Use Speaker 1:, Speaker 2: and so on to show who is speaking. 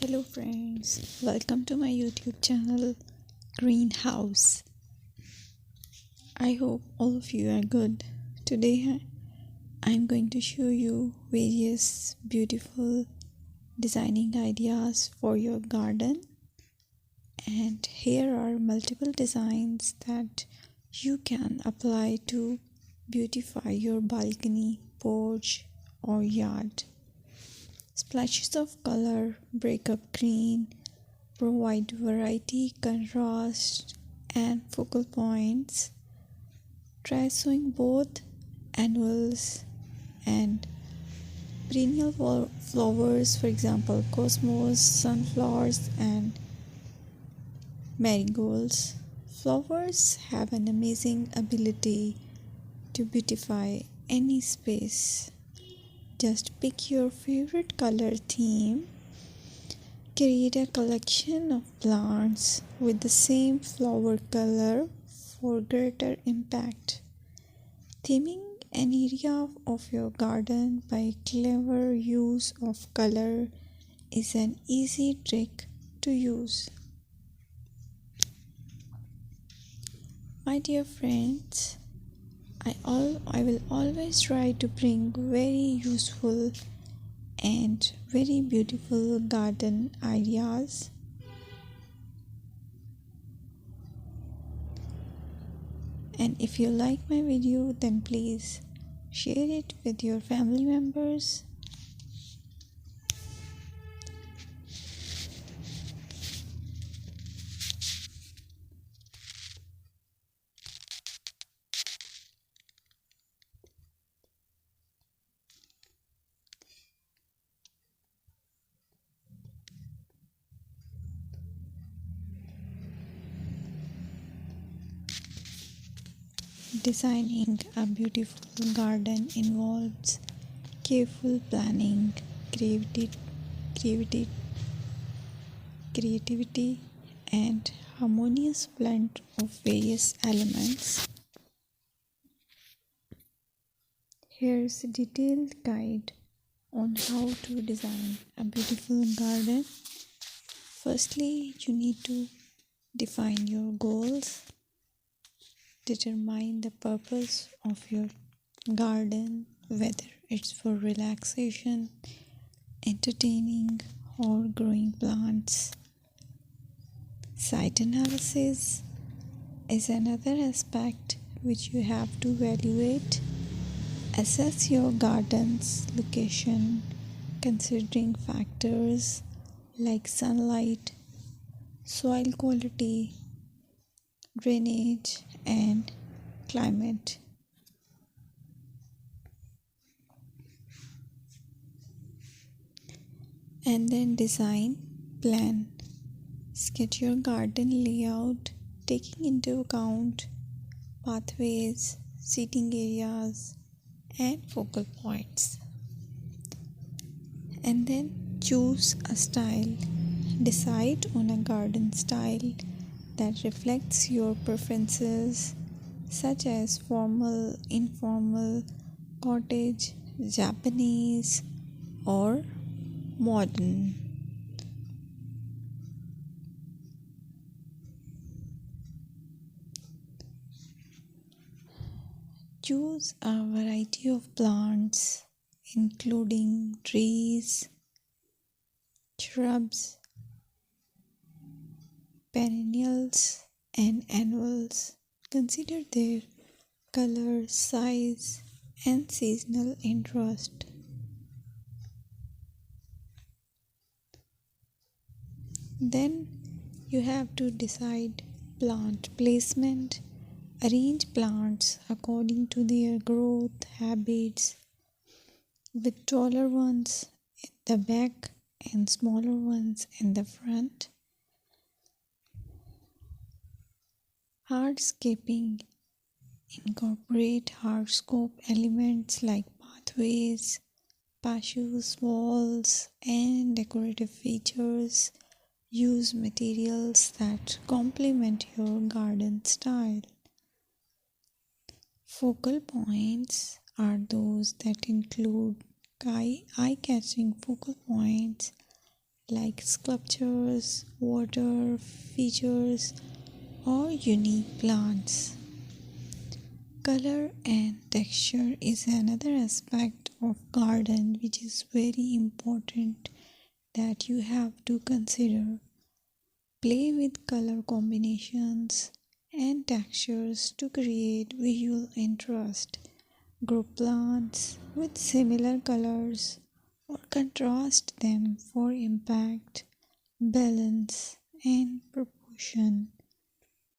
Speaker 1: Hello friends, welcome to my YouTube channel Greenhouse. I hope all of you are good. Today I'm going to show you various beautiful designing ideas for your garden, and here are multiple designs that you can apply to beautify your balcony, porch or yard. Splashes of color break up green, provide variety, contrast, and focal points. Try sowing both annuals and perennial flowers, for example, cosmos, sunflowers, and marigolds. Flowers have an amazing ability to beautify any space. Just pick your favorite color theme. Create a collection of plants with the same flower color for greater impact. Theming an area of your garden by clever use of color is an easy trick to use. My dear friends, I will always try to bring very useful and very beautiful garden ideas. And if you like my video, then please share it with your family members. Designing a beautiful garden involves careful planning, creativity, creativity, and harmonious blend of various elements. Here's a detailed guide on how to design a beautiful garden. Firstly, you need to define your goals. Determine the purpose of your garden, whether it's for relaxation, entertaining, or growing plants. Site analysis is another aspect which you have to evaluate. Assess your garden's location, considering factors like sunlight, soil quality, drainage, and climate. And then design plan. Sketch your garden layout, taking into account pathways, seating areas, and focal points. And then choose a style. Decide on a garden style that reflects your preferences, such as formal, informal, cottage, Japanese, or modern. Choose a variety of plants, including trees, shrubs, perennials, and annuals. Consider their color, size, and seasonal interest. Then you have to decide plant placement. Arrange plants according to their growth habits, with taller ones in the back and smaller ones in the front. Hardscaping. Incorporate hardscape elements like pathways, patios, walls, and decorative features. Use materials that complement your garden style. Focal points are those that include eye-catching focal points like sculptures, water features, or unique plants. Color and texture is another aspect of garden which is very important that you have to consider. Play with color combinations and textures to create visual interest. Group plants with similar colors or contrast them for impact, balance, and proportion.